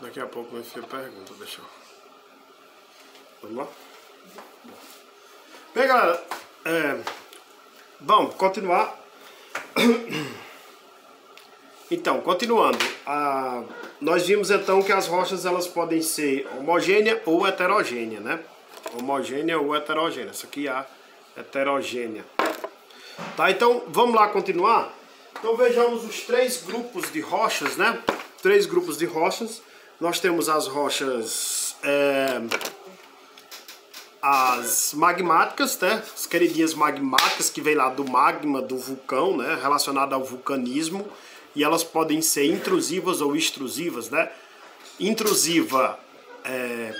Daqui a pouco minha filha pergunta, deixa eu... Vamos lá? Bem, galera, vamos continuar. Então, continuando, nós vimos então que as rochas elas podem ser homogênea ou heterogênea, né? Homogênea ou heterogênea. Essa aqui é a heterogênea. Tá, então vamos lá continuar. Então vejamos os três grupos de rochas, né? Três grupos de rochas. Nós temos as rochas as magmáticas, né? As queridinhas magmáticas que vem lá do magma, do vulcão, né? Relacionado ao vulcanismo. E elas podem ser intrusivas ou extrusivas, né? Intrusiva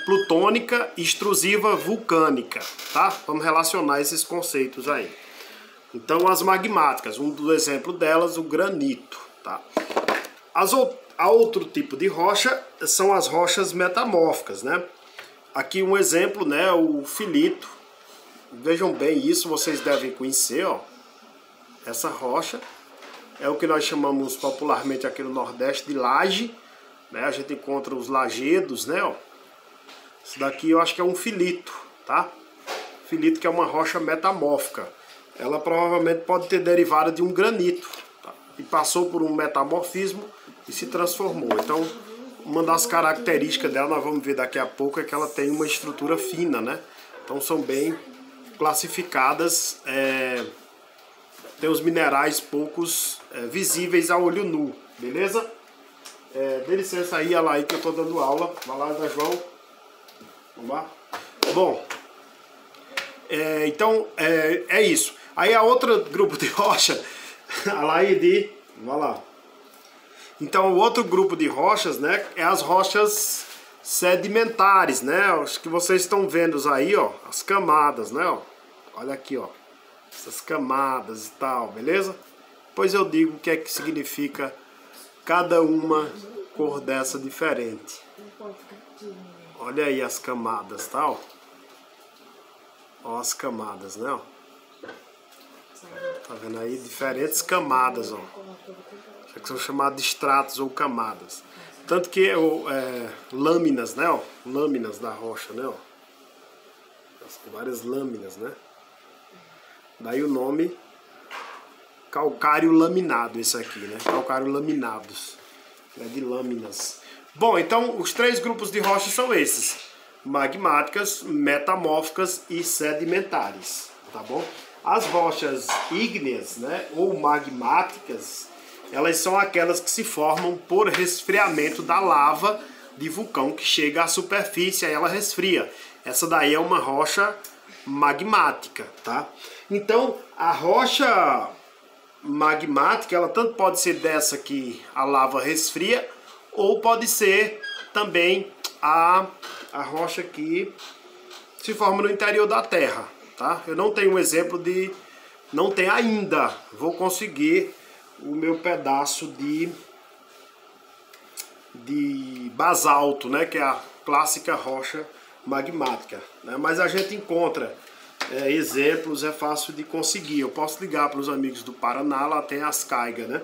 plutônica, extrusiva vulcânica, tá? Vamos relacionar esses conceitos aí. Então as magmáticas, um do exemplo delas, o granito, tá? A outro tipo de rocha são as rochas metamórficas, né? Aqui um exemplo, né? O filito. Vejam bem isso, vocês devem conhecer, ó. Essa rocha é o que nós chamamos popularmente aqui no Nordeste de laje, né? A gente encontra os lajedos, né? Ó. Isso daqui eu acho que é um filito, tá? Filito que é uma rocha metamórfica. Ela provavelmente pode ter derivado de um granito, tá? E passou por um metamorfismo e se transformou. Então, uma das características dela, nós vamos ver daqui a pouco, é que ela tem uma estrutura fina, né? Então são bem classificadas, tem os minerais poucos visíveis a olho nu, beleza? Dê licença aí, olha lá aí que eu tô dando aula. Vai lá, da João. Vamos lá? Bom, então é isso. Aí a outro grupo de rocha, a Laide, vai lá. Então o outro grupo de rochas, né, é as rochas sedimentares, né? Acho que vocês estão vendo aí, ó, as camadas, né, ó. Olha aqui, ó, essas camadas e tal, beleza? Depois eu digo o que é que significa cada uma cor dessa diferente. Olha aí as camadas, tá, ó. Ó as camadas, né, ó. Tá vendo aí? Diferentes camadas, ó. Que são chamadas de estratos ou camadas. Tanto que lâminas, né, ó. Lâminas da rocha, né, ó. Várias lâminas, né. Daí o nome calcário laminado, esse aqui, né. Calcário laminados. É de lâminas. Bom, então os três grupos de rochas são esses: magmáticas, metamórficas e sedimentares, tá bom? As rochas ígneas, né, ou magmáticas, elas são aquelas que se formam por resfriamento da lava de vulcão que chega à superfície e ela resfria. Essa daí é uma rocha magmática, tá? Então, a rocha magmática, ela tanto pode ser dessa que a lava resfria, ou pode ser também a rocha que se forma no interior da Terra, tá? Eu não tenho um exemplo não tem ainda. Vou conseguir o meu pedaço de basalto, né? Que é a clássica rocha magmática, né? Mas a gente encontra exemplos, é fácil de conseguir. Eu posso ligar para os amigos do Paraná, lá tem as caigas, né?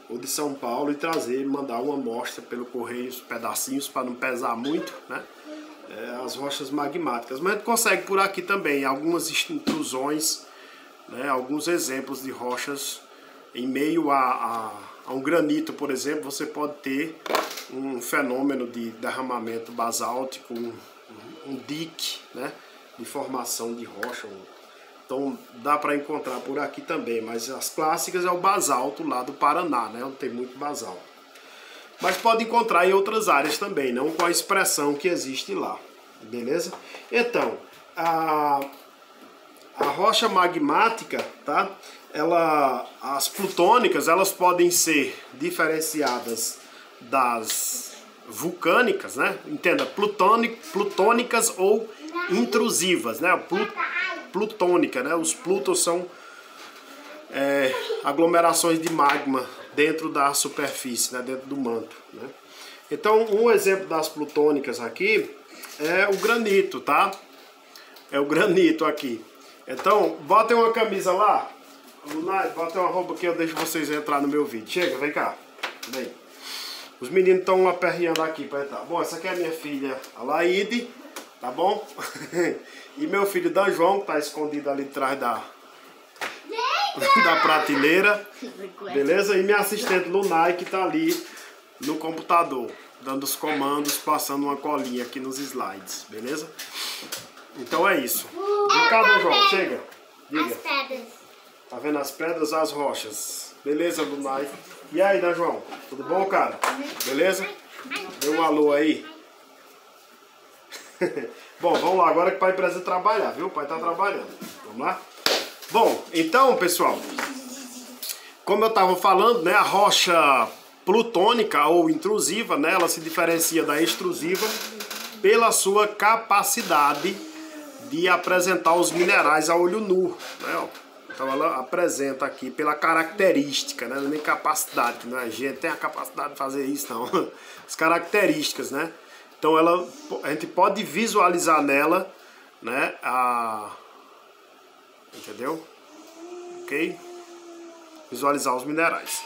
Ou de São Paulo, e trazer, mandar uma amostra pelo correio, os pedacinhos, para não pesar muito, né? As rochas magmáticas. Mas a gente consegue por aqui também algumas intrusões, né? Alguns exemplos de rochas em meio a um granito, por exemplo. Você pode ter um fenômeno de derramamento basáltico, um dique, né? De formação de rocha. Então dá para encontrar por aqui também, mas as clássicas é o basalto lá do Paraná, né? Onde tem muito basalto. Mas pode encontrar em outras áreas também, não com a expressão que existe lá, beleza? Então, a rocha magmática, tá? As plutônicas, elas podem ser diferenciadas das vulcânicas, né? Entenda, plutônicas ou intrusivas, né? Plutônica, né? Os plutos são aglomerações de magma dentro da superfície, né? Dentro do manto, né? Então, um exemplo das plutônicas aqui é o granito, tá? É o granito aqui. Então, botem uma camisa lá. Botem uma roupa que eu deixo vocês entrar no meu vídeo. Chega, vem cá. Vem. Os meninos estão aperreando aqui para entrar. Bom, essa aqui é a minha filha, a Laide, tá bom? E meu filho Dan João, que tá escondido ali atrás da prateleira. Beleza? E minha assistente Lunai, que tá ali no computador, dando os comandos, passando uma colinha aqui nos slides. Beleza? Então é isso. Vem cá, Dan João, chega. Diga. As pedras. Tá vendo as pedras, as rochas. Beleza, Lunai? E aí, Dan João? Tudo bom, cara? Beleza? Dê um alô aí. Bom, vamos lá, agora que o pai precisa trabalhar, viu? O pai tá trabalhando. Vamos lá? Bom, então, pessoal, como eu estava falando, né, a rocha plutônica ou intrusiva, né, ela se diferencia da extrusiva pela sua capacidade de apresentar os minerais a olho nu, né, ó. Então ela apresenta aqui pela característica, né, nem capacidade, né, a gente tem a capacidade de fazer isso, não. As características, né. Então a gente pode visualizar nela, né, entendeu? Ok? Visualizar os minerais.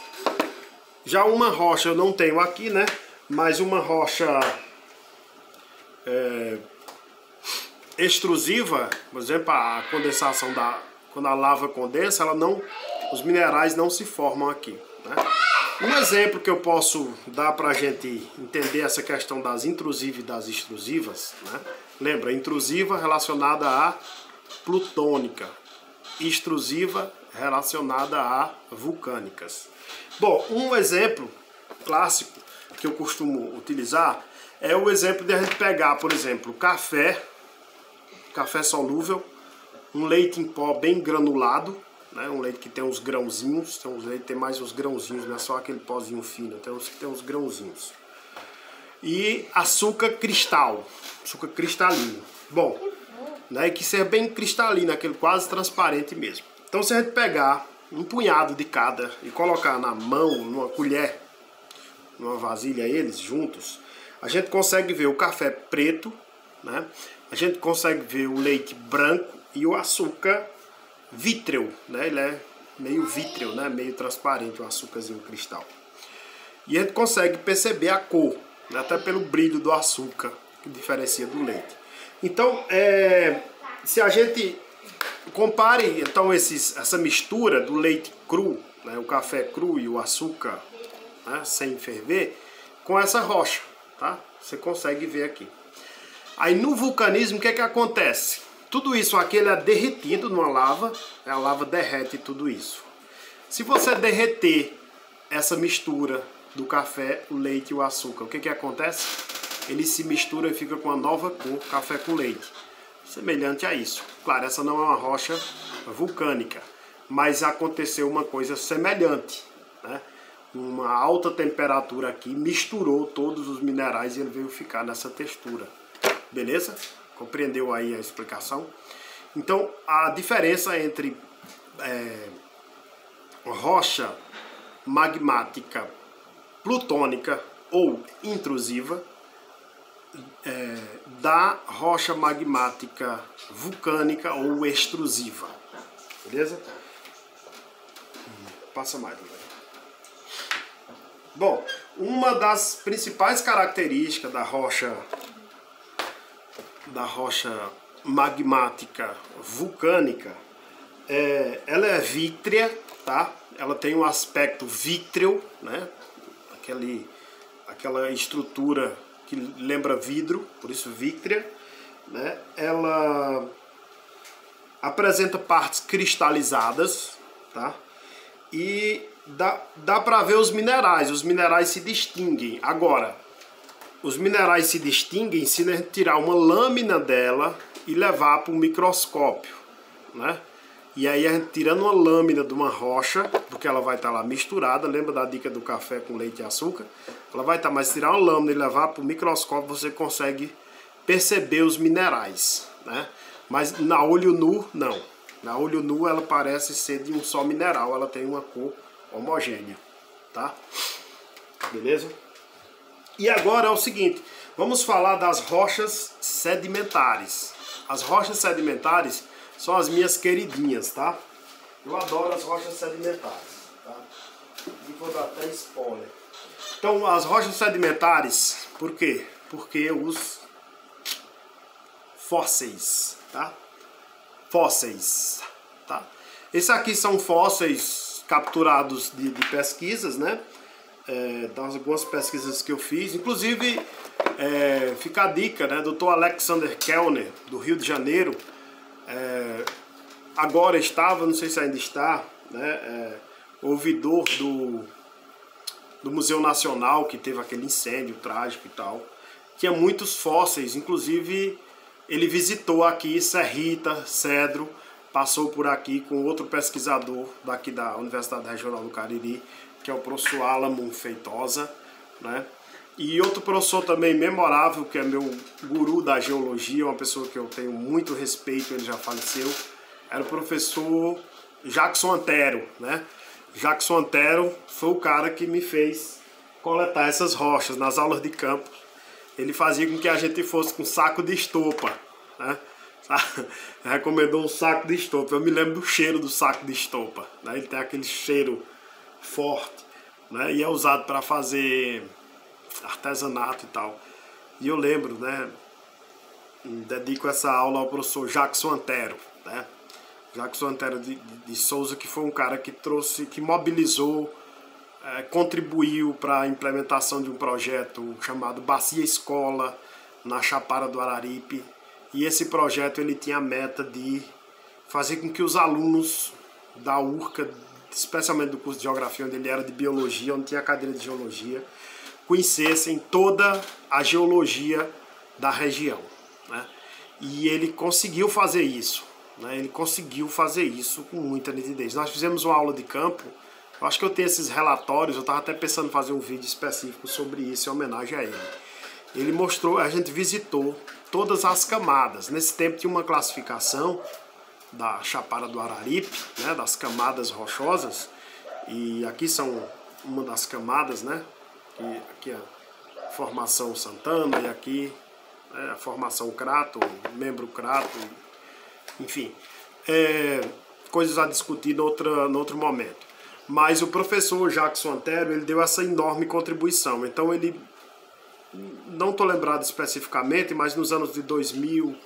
Já uma rocha eu não tenho aqui, né? Mas uma rocha extrusiva, por exemplo, a condensação quando a lava condensa, os minerais não se formam aqui, né? Um exemplo que eu posso dar para a gente entender essa questão das intrusivas e das extrusivas, né? Lembra, intrusiva relacionada a plutônica, extrusiva relacionada a vulcânicas. Bom, um exemplo clássico que eu costumo utilizar é o exemplo de a gente pegar, por exemplo, café solúvel, um leite em pó bem granulado, né? Um leite que tem uns grãozinhos, tem uns leite que tem mais uns grãozinhos, não é só aquele pozinho fino, tem uns que tem uns grãozinhos. E açúcar cristalino. Bom, né, que seja bem cristalino, aquele quase transparente mesmo. Então se a gente pegar um punhado de cada e colocar na mão, numa colher, numa vasilha eles juntos, a gente consegue ver o café preto, né? A gente consegue ver o leite branco e o açúcar vítreo, né? Ele é meio vítreo, né? Meio transparente, o açúcarzinho cristal. E a gente consegue perceber a cor, né? Até pelo brilho do açúcar, que diferencia do leite. Então, se a gente compare então essa mistura do leite cru, né, o café cru e o açúcar, né, sem ferver, com essa rocha, tá? Você consegue ver aqui. Aí no vulcanismo, o que é que acontece? Tudo isso aqui ele é derretido numa lava, a lava derrete tudo isso. Se você derreter essa mistura do café, o leite e o açúcar, o que é que acontece? Ele se mistura e fica com uma nova cor, café com leite. Semelhante a isso. Claro, essa não é uma rocha vulcânica, mas aconteceu uma coisa semelhante, né? Uma alta temperatura aqui misturou todos os minerais e ele veio ficar nessa textura. Beleza? Compreendeu aí a explicação? Então, a diferença entre rocha magmática plutônica ou intrusiva da rocha magmática vulcânica ou extrusiva. Beleza? Passa mais. Bom, uma das principais características da rocha magmática vulcânica ela é vítrea, tá? Ela tem um aspecto vítreo, né? Aquela estrutura que lembra vidro, por isso vítrea, né? Ela apresenta partes cristalizadas, tá? E dá para ver os minerais se distinguem. Agora, os minerais se distinguem se a gente tirar uma lâmina dela e levar para um microscópio, né? E aí a gente tirando uma lâmina de uma rocha, porque ela vai estar lá misturada, lembra da dica do café com leite e açúcar? Ela vai estar, mas tirar uma lâmina e levar para o microscópio você consegue perceber os minerais, né? Mas na olho nu, não. Na olho nu ela parece ser de um só mineral, ela tem uma cor homogênea, tá? Beleza? E agora é o seguinte, vamos falar das rochas sedimentares. As rochas sedimentares são as minhas queridinhas, tá? Eu adoro as rochas sedimentares, tá? E vou dar até spoiler. Então, as rochas sedimentares, por quê? Porque os fósseis, tá? Fósseis, tá? Esses aqui são fósseis capturados de pesquisas, né? Das algumas pesquisas que eu fiz. Inclusive, fica a dica, né? Dr. Alexander Kellner, do Rio de Janeiro, agora estava, não sei se ainda está, né? Ouvidor do Museu Nacional, que teve aquele incêndio trágico e tal. Tinha muitos fósseis, inclusive ele visitou aqui Serrita, Cedro, passou por aqui com outro pesquisador daqui da Universidade Regional do Cariri, que é o professor Alamo Feitosa, né? E outro professor também memorável, que é meu guru da geologia, uma pessoa que eu tenho muito respeito, ele já faleceu, era o professor Jackson Antero, né? Jackson Antero foi o cara que me fez coletar essas rochas nas aulas de campo. Ele fazia com que a gente fosse com saco de estopa, né? Recomendou um saco de estopa. Eu me lembro do cheiro do saco de estopa, né? Ele tem aquele cheiro forte, né? E é usado para fazer artesanato e tal. E eu lembro, né? Dedico essa aula ao professor Jackson Antero, né? Jackson Antero de Souza, que foi um cara que trouxe, que mobilizou, contribuiu para a implementação de um projeto chamado Bacia Escola, na Chapada do Araripe. E esse projeto ele tinha a meta de fazer com que os alunos da URCA, especialmente do curso de Geografia, onde ele era de Biologia, onde tinha a cadeira de Geologia, conhecessem toda a geologia da região, né? E ele conseguiu fazer isso, né? Ele conseguiu fazer isso com muita nitidez. Nós fizemos uma aula de campo, eu acho que eu tenho esses relatórios, eu estava até pensando em fazer um vídeo específico sobre isso, em homenagem a ele. Ele mostrou, a gente visitou todas as camadas. Nesse tempo tinha uma classificação da Chapada do Araripe, né, das camadas rochosas, e aqui são uma das camadas, né? Aqui a formação Santana, e aqui a formação Crato, membro Crato, enfim, coisas a discutir no outro momento. Mas o professor Jackson Antero, ele deu essa enorme contribuição. Então ele, não estou lembrado especificamente, mas nos anos de 2000,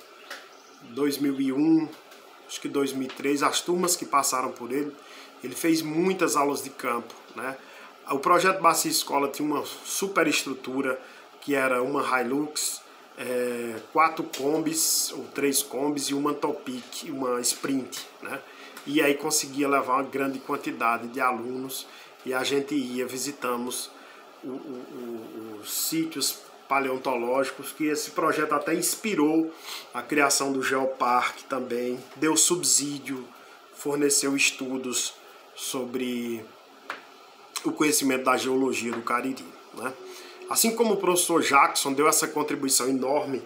2001, acho que 2003, as turmas que passaram por ele, ele fez muitas aulas de campo, né? O projeto Bacia Escola tinha uma super estrutura, que era uma Hilux, 4 combis, ou 3 combis, e uma Topic, uma Sprint, né? E aí conseguia levar uma grande quantidade de alunos, e a gente ia, visitamos os sítios paleontológicos, que esse projeto até inspirou a criação do Geoparque também, deu subsídio, forneceu estudos sobre o conhecimento da geologia do Cariri, né? Assim como o professor Jackson deu essa contribuição enorme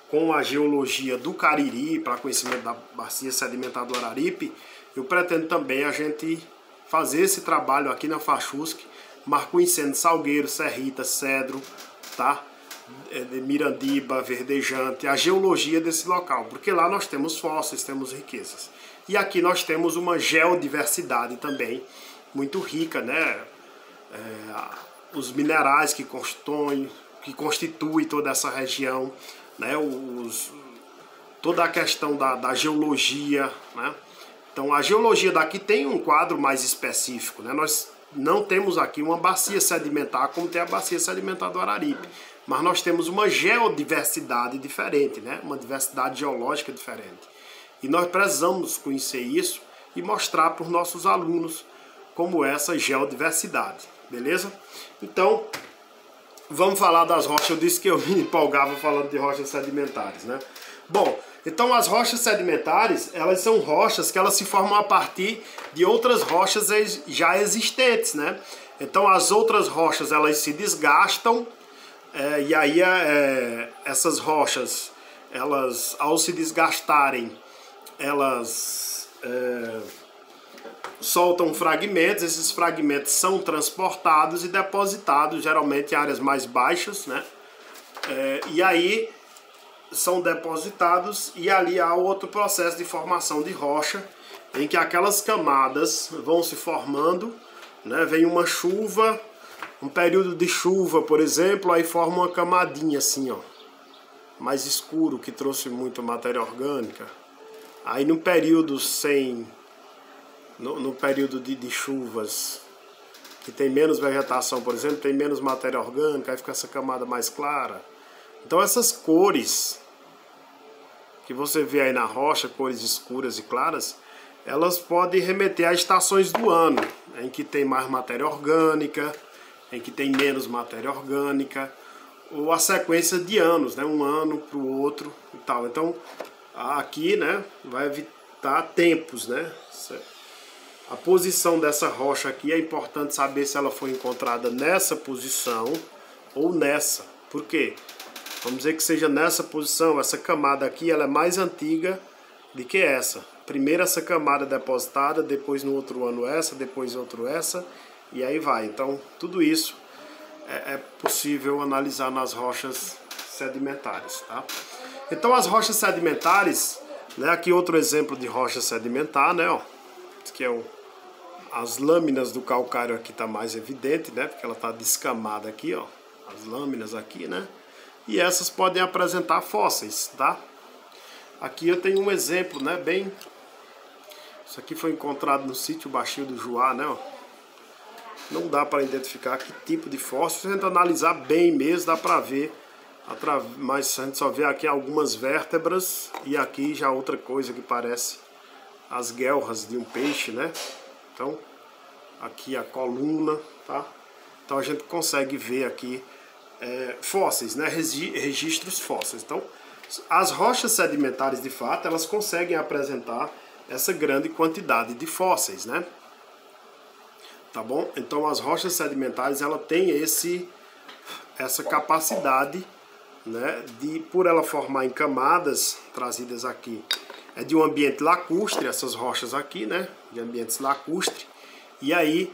com a geologia do Cariri para conhecimento da bacia sedimentar do Araripe, eu pretendo também a gente fazer esse trabalho aqui na FACHUSC, conhecendo Salgueiro, Serrita, Cedro, tá? Mirandiba, Verdejante, a geologia desse local, porque lá nós temos fósseis, temos riquezas. E aqui nós temos uma geodiversidade também muito rica, né? Os minerais que constituem toda essa região, né? Toda a questão da geologia, né? Então a geologia daqui tem um quadro mais específico, né? Nós não temos aqui uma bacia sedimentar como tem a bacia sedimentar do Araripe, mas nós temos uma geodiversidade diferente, né? Uma diversidade geológica diferente. E nós precisamos conhecer isso e mostrar para os nossos alunos como essa geodiversidade, beleza? Então, vamos falar das rochas. Eu disse que eu me empolgava falando de rochas sedimentares, né? Bom, então as rochas sedimentares, elas são rochas que elas se formam a partir de outras rochas já existentes, né? Então as outras rochas, elas se desgastam, e aí essas rochas, elas, ao se desgastarem, elas soltam fragmentos, esses fragmentos são transportados e depositados, geralmente em áreas mais baixas, né? E aí são depositados, e ali há outro processo de formação de rocha, em que aquelas camadas vão se formando, né? Vem uma chuva, Um período de chuva, por exemplo, aí forma uma camadinha assim, ó, mais escuro, que trouxe muita matéria orgânica. Aí no período no período de chuvas, que tem menos vegetação, por exemplo, tem menos matéria orgânica, aí fica essa camada mais clara. Então essas cores que você vê aí na rocha, cores escuras e claras, elas podem remeter a estações do ano, em que tem mais matéria orgânica, em que tem menos matéria orgânica, ou a sequência de anos, né? Um ano para o outro e tal. Então, aqui, né, vai evitar tempos, né? A posição dessa rocha aqui é importante saber se ela foi encontrada nessa posição ou nessa. Por quê? Vamos dizer que seja nessa posição, essa camada aqui ela é mais antiga do que essa. Primeiro essa camada depositada, depois no outro ano essa, depois outro essa, e aí vai. Então, tudo isso é possível analisar nas rochas sedimentares, tá? Então, as rochas sedimentares, né, aqui outro exemplo de rocha sedimentar, né, ó, que é as lâminas do calcário aqui tá mais evidente, né, porque ela tá descamada aqui, ó, as lâminas aqui, né, e essas podem apresentar fósseis, tá? Aqui eu tenho um exemplo, né, bem... Isso aqui foi encontrado no sítio Baixio do Juá, né, ó. Não dá para identificar que tipo de fóssil, se a gente analisar bem mesmo, dá para ver, mas a gente só vê aqui algumas vértebras e aqui já outra coisa que parece as guelras de um peixe, né? Então, aqui a coluna, tá? Então a gente consegue ver aqui fósseis, né? Registros fósseis. Então, as rochas sedimentares, de fato, elas conseguem apresentar essa grande quantidade de fósseis, né? Tá bom? Então as rochas sedimentares, ela tem essa capacidade, né, de, por ela formar em camadas trazidas aqui, de um ambiente lacustre, essas rochas aqui, né, de ambientes lacustre, e aí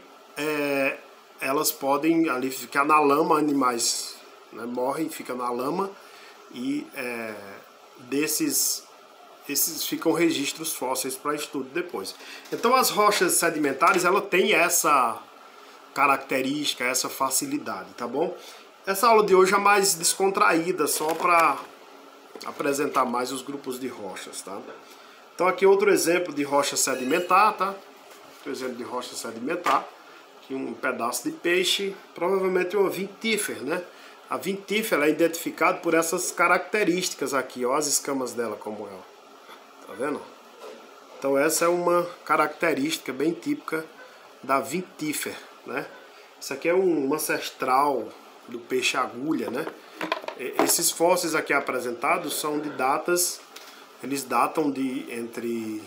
elas podem ali ficar na lama, animais, né, morrem, ficam na lama, e esses ficam registros fósseis para estudo depois. Então as rochas sedimentares, ela tem essa característica, essa facilidade, tá bom? Essa aula de hoje é mais descontraída, só para apresentar mais os grupos de rochas, tá? Então aqui outro exemplo de rocha sedimentar, tá? Outro exemplo de rocha sedimentar, aqui um pedaço de peixe, provavelmente uma vintífera, né? A vintífera é identificada por essas características aqui, ó, as escamas dela como é, ó. Tá vendo? Então essa é uma característica bem típica da vintífera, né? Isso aqui é um ancestral do peixe agulha, né? Esses fósseis aqui apresentados são de datas, eles datam de entre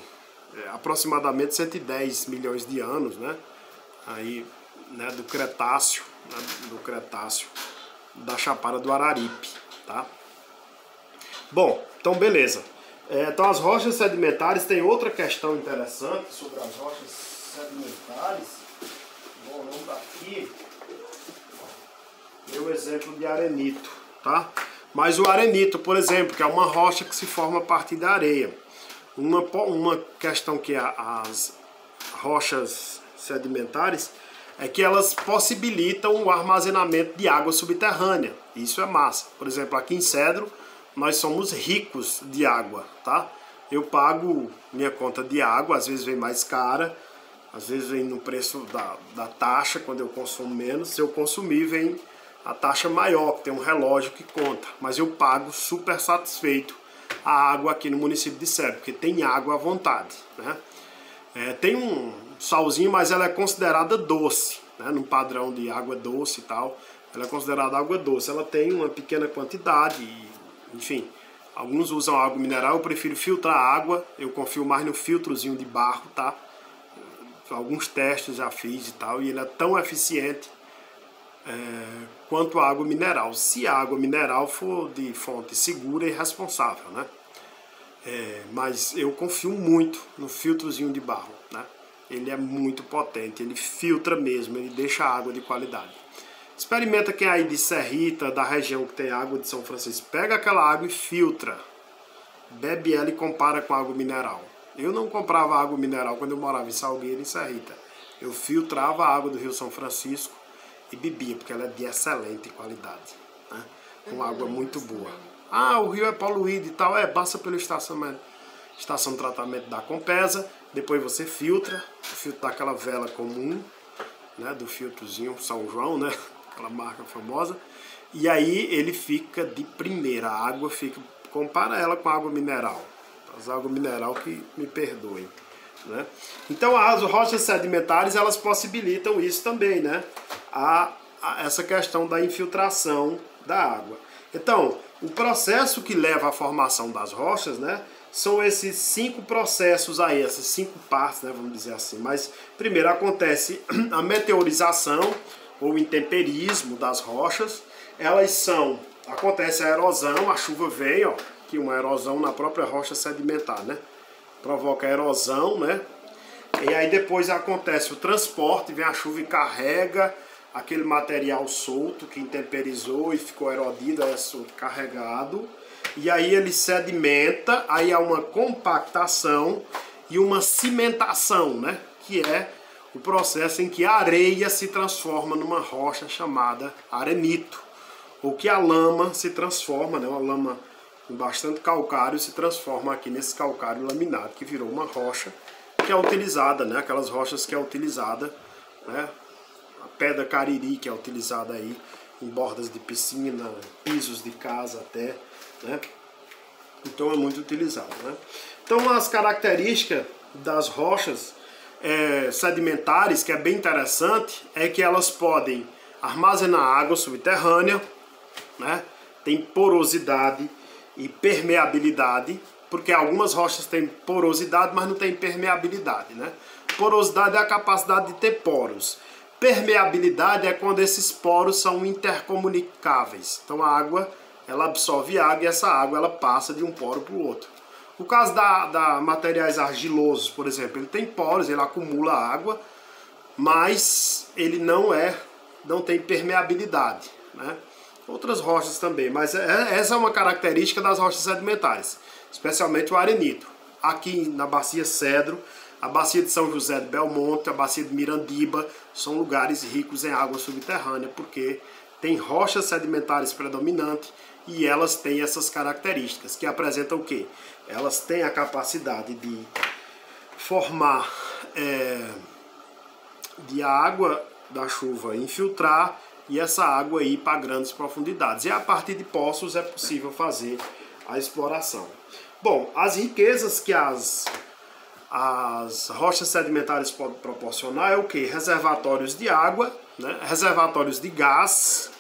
aproximadamente 110 milhões de anos, né? Aí, né, do Cretáceo, da Chapada do Araripe, tá? Bom, então beleza. Então as rochas sedimentares, tem outra questão interessante sobre as rochas sedimentares. Bom, vamos dar aqui meu exemplo de arenito, tá? Mas o arenito, por exemplo, que é uma rocha que se forma a partir da areia. Uma questão que as rochas sedimentares é que elas possibilitam o armazenamento de água subterrânea. Isso é massa. Por exemplo, aqui em Cedro, nós somos ricos de água, tá? Eu pago minha conta de água, às vezes vem mais cara, às vezes vem no preço da taxa, quando eu consumo menos. Se eu consumir, vem a taxa maior, que tem um relógio que conta. Mas eu pago super satisfeito a água aqui no município de Cedro, porque tem água à vontade, né? Tem um salzinho, mas ela é considerada doce, né? No padrão de água doce e tal, ela é considerada água doce. Ela tem uma pequena quantidade, enfim, alguns usam água mineral, eu prefiro filtrar a água, eu confio mais no filtrozinho de barro, tá? Alguns testes já fiz e tal, e ele é tão eficiente quanto a água mineral, se a água mineral for de fonte segura e responsável, né? Mas eu confio muito no filtrozinho de barro, né? Ele é muito potente, ele filtra mesmo, ele deixa a água de qualidade. Experimenta quem aí de Serrita, da região que tem água de São Francisco. Pega aquela água e filtra. Bebe ela e compara com água mineral. Eu não comprava água mineral quando eu morava em Salgueiro, em Serrita. Eu filtrava a água do Rio São Francisco e bebia, porque ela é de excelente qualidade, né? Com água muito boa. Ah, o rio é poluído e tal, passa pela estação de tratamento da Compesa, depois você filtra, o filtro daquela vela comum, né, do filtrozinho São João, né, aquela marca famosa, e aí ele fica de primeira, a água fica, compara ela com água mineral, as águas mineral que me perdoem, né? Então as rochas sedimentares, elas possibilitam isso também, né, essa questão da infiltração da água. Então, o processo que leva à formação das rochas, né, são esses 5 processos aí, essas 5 partes, né, vamos dizer assim. Mas primeiro acontece a meteorização ou intemperismo das rochas. Acontece a erosão, a chuva vem, ó, que uma erosão na própria rocha sedimentar, né, provoca a erosão, né, e aí depois acontece o transporte, vem a chuva e carrega aquele material solto que intemperizou e ficou erodido, carregado, e aí ele sedimenta, aí há uma compactação e uma cimentação, né? Que é o processo em que a areia se transforma numa rocha chamada arenito, ou que a lama se transforma, né? Uma lama com bastante calcário se transforma aqui nesse calcário laminado, que virou uma rocha que é utilizada, né? Aquelas rochas que é utilizada, né? A pedra cariri, que é utilizada aí em bordas de piscina, pisos de casa até, né? Então é muito utilizado, né? Então as características das rochas sedimentares, que é bem interessante, é que elas podem armazenar água subterrânea, né? Tem porosidade e permeabilidade, porque algumas rochas têm porosidade, mas não tem permeabilidade, né? Porosidade é a capacidade de ter poros. Permeabilidade é quando esses poros são intercomunicáveis. Então a água, ela absorve água e essa água ela passa de um poro para o outro. No caso da materiais argilosos, por exemplo, ele tem poros, ele acumula água, mas ele não tem permeabilidade, né? Outras rochas também, mas essa é uma característica das rochas sedimentares, especialmente o arenito. Aqui na Bacia Cedro, a Bacia de São José de Belmonte, a Bacia de Mirandiba, são lugares ricos em água subterrânea, porque tem rochas sedimentares predominantes e elas têm essas características, que apresentam o quê? Elas têm a capacidade de formar, de a água da chuva infiltrar e essa água ir para grandes profundidades. E a partir de poços é possível fazer a exploração. Bom, as riquezas que as rochas sedimentares podem proporcionar é o que? Reservatórios de água, né? Reservatórios de gás,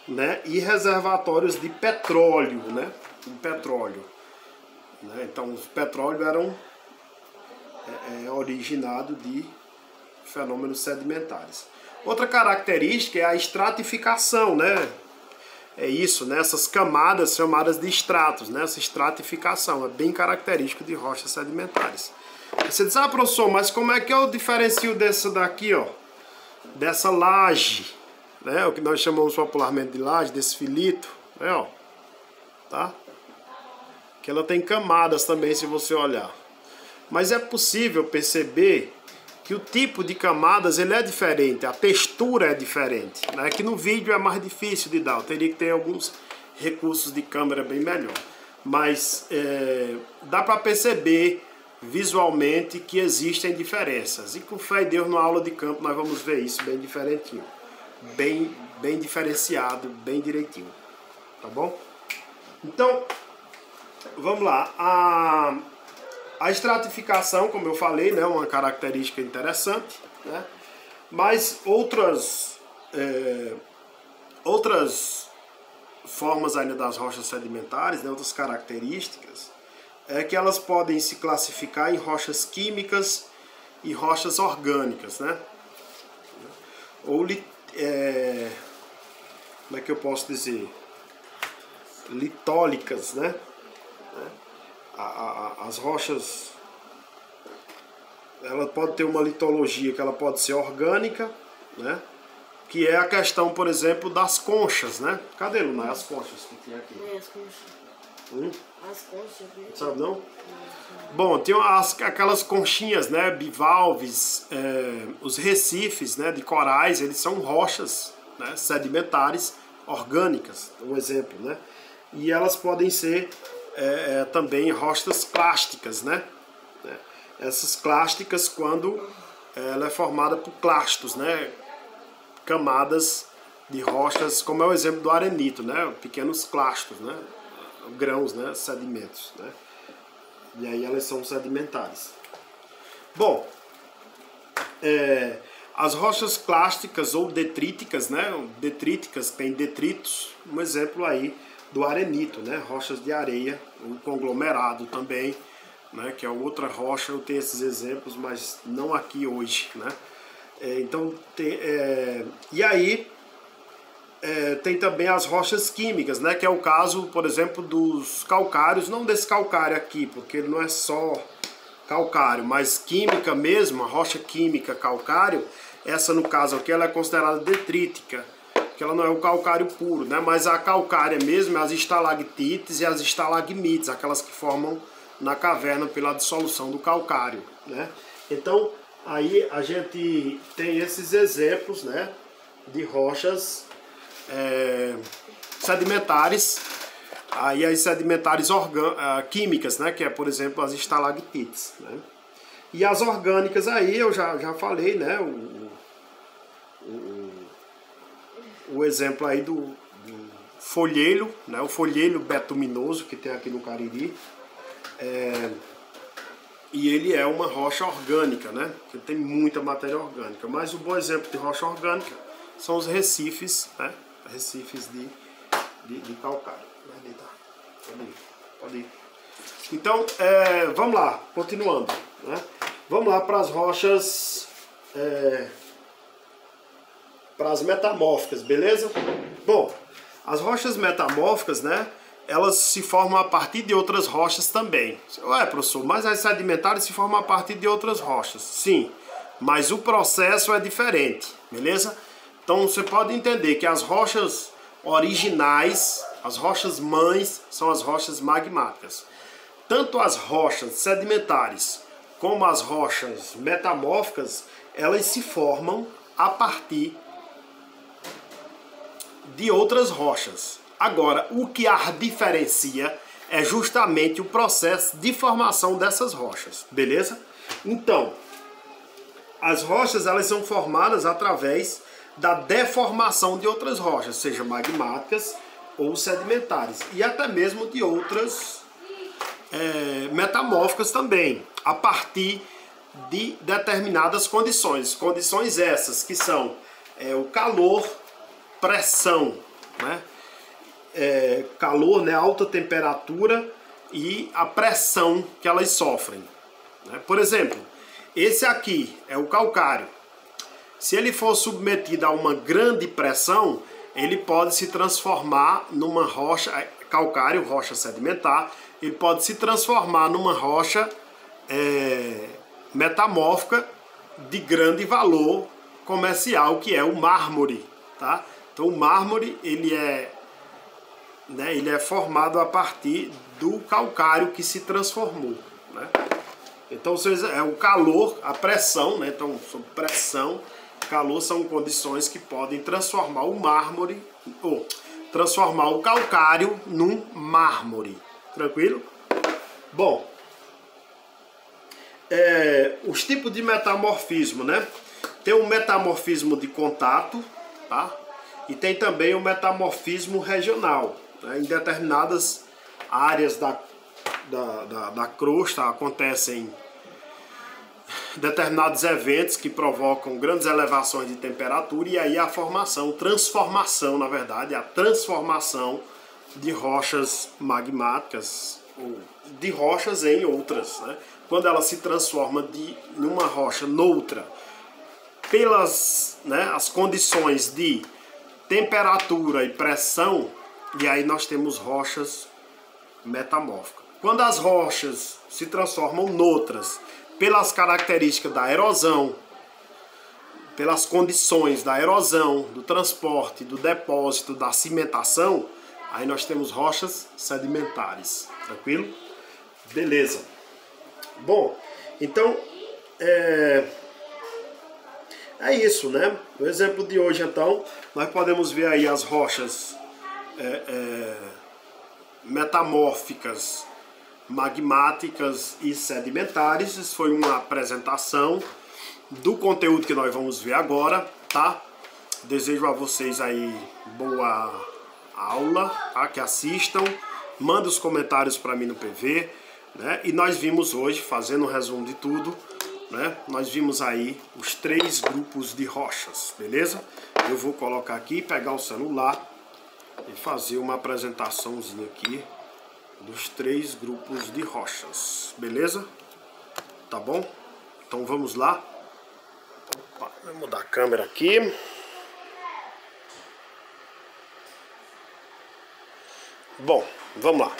né? E reservatórios de petróleo, né? Né? Então, o petróleo originado de fenômenos sedimentares. Outra característica é a estratificação, né? É isso, né? Essas camadas chamadas de estratos, né? Essa estratificação é bem característico de rochas sedimentares. Você diz, ah, professor, mas como é que eu diferencio dessa daqui, ó? Dessa laje, né? O que nós chamamos popularmente de laje, desse filito, né? Ó, tá? Que ela tem camadas também, se você olhar. Mas é possível perceber que o tipo de camadas ele é diferente, a textura é diferente, né? Que no vídeo é mais difícil de dar, eu teria que ter alguns recursos de câmera bem melhor. Mas dá para perceber visualmente que existem diferenças. E com fé em Deus, na aula de campo, nós vamos ver isso bem diferentinho. Bem diferenciado, bem direitinho. Tá bom? Então, vamos lá. A estratificação, como eu falei, né, é uma característica interessante, né? Mas outras formas ainda das rochas sedimentares, né, outras características, é que elas podem se classificar em rochas químicas e rochas orgânicas, né? Ou, como é que eu posso dizer? Litólicas, né? As rochas, ela pode ter uma litologia que ela pode ser orgânica, né? Que é a questão, por exemplo, das conchas, né? Cadê, Luna? As conchas que tem aqui. As conchas. As conchas. Sabe não? Bom, tem aquelas conchinhas, né? Bivalves, os recifes, né? De corais, eles são rochas né, sedimentares orgânicas, um exemplo, né? E elas podem ser também rochas clásticas, né? Essas clásticas, quando ela é formada por clastos, né? Camadas de rochas, como é o exemplo do arenito, né? Pequenos clastos, né? Grãos, né? Sedimentos, né? E aí elas são sedimentares. Bom, as rochas clásticas ou detríticas, né? Detríticas, tem detritos, um exemplo aí do arenito, né? Rochas de areia, o conglomerado também, né? Que é outra rocha. Eu tenho esses exemplos, mas não aqui hoje, né? Então, e aí tem também as rochas químicas, né? Que é o caso, por exemplo, dos calcários, não desse calcário aqui, porque ele não é só calcário, mas química mesmo, a rocha química calcário, essa no caso aqui ela é considerada detrítica, que ela não é o calcário puro, né? Mas a calcária mesmo é as estalactites e as estalagmites, aquelas que formam na caverna pela dissolução do calcário, né? Então, aí a gente tem esses exemplos, né, de rochas sedimentares, aí as sedimentares químicas, né, que é, por exemplo, as estalactites, né? E as orgânicas aí eu já falei, né, o exemplo aí do folhelho, né, o folhelho betuminoso que tem aqui no Cariri, e ele é uma rocha orgânica, né, que tem muita matéria orgânica, mas o bom exemplo de rocha orgânica são os recifes, né, recifes de calcário. Pode ir. Então, vamos lá, continuando, né? Vamos lá para as rochas, para as metamórficas, beleza? Bom, as rochas metamórficas, né, elas se formam a partir de outras rochas também. Ué, professor, mas as sedimentares se formam a partir de outras rochas. Sim, mas o processo é diferente, beleza? Então você pode entender que as rochas originais, as rochas mães, são as rochas magmáticas. Tanto as rochas sedimentares como as rochas metamórficas, elas se formam a partir de outras rochas. Agora, o que as diferencia é justamente o processo de formação dessas rochas, beleza? Então, as rochas elas são formadas através da deformação de outras rochas, seja magmáticas ou sedimentares, e até mesmo de outras metamórficas também, a partir de determinadas condições. Condições essas que são o calor, pressão, né? Calor, né? Alta temperatura e a pressão que elas sofrem, né? Por exemplo, esse aqui é o calcário. Se ele for submetido a uma grande pressão, ele pode se transformar numa rocha, calcário, rocha sedimentar, ele pode se transformar numa rocha metamórfica de grande valor comercial, que é o mármore, tá? Então o mármore ele é formado a partir do calcário que se transformou, né? Então o calor, a pressão, né? Então sob pressão, calor são condições que podem transformar o mármore ou transformar o calcário num mármore. Tranquilo? Bom, os tipos de metamorfismo, né? Tem o metamorfismo de contato, tá? E tem também o metamorfismo regional, né? Em determinadas áreas da crosta acontecem determinados eventos que provocam grandes elevações de temperatura, e aí a transformação, na verdade, a transformação de rochas magmáticas ou de rochas em outras, né? Quando ela se transforma de numa rocha noutra pelas, né, as condições de temperatura e pressão, e aí nós temos rochas metamórficas. Quando as rochas se transformam noutras pelas características da erosão, pelas condições da erosão, do transporte, do depósito, da cimentação, aí nós temos rochas sedimentares. Tranquilo? Beleza. Bom, então, é isso, né? No exemplo de hoje, então, nós podemos ver aí as rochas metamórficas, magmáticas e sedimentares. Isso foi uma apresentação do conteúdo que nós vamos ver agora, tá? Desejo a vocês aí boa aula, tá? Que assistam, manda os comentários para mim no PV, né? E nós vimos hoje, fazendo um resumo de tudo, né? Nós vimos aí os 3 grupos de rochas, beleza? Eu vou colocar aqui, pegar o celular e fazer uma apresentaçãozinha aqui dos 3 grupos de rochas, beleza? Tá bom? Então vamos lá. Opa, vou mudar a câmera aqui. Bom, vamos lá.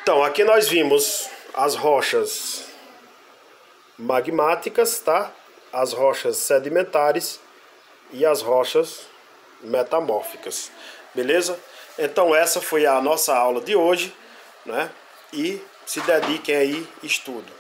Então, aqui nós vimos as rochas magmáticas, tá? As rochas sedimentares e as rochas metamórficas, beleza? Então essa foi a nossa aula de hoje, né? E se dediquem aí, estudo.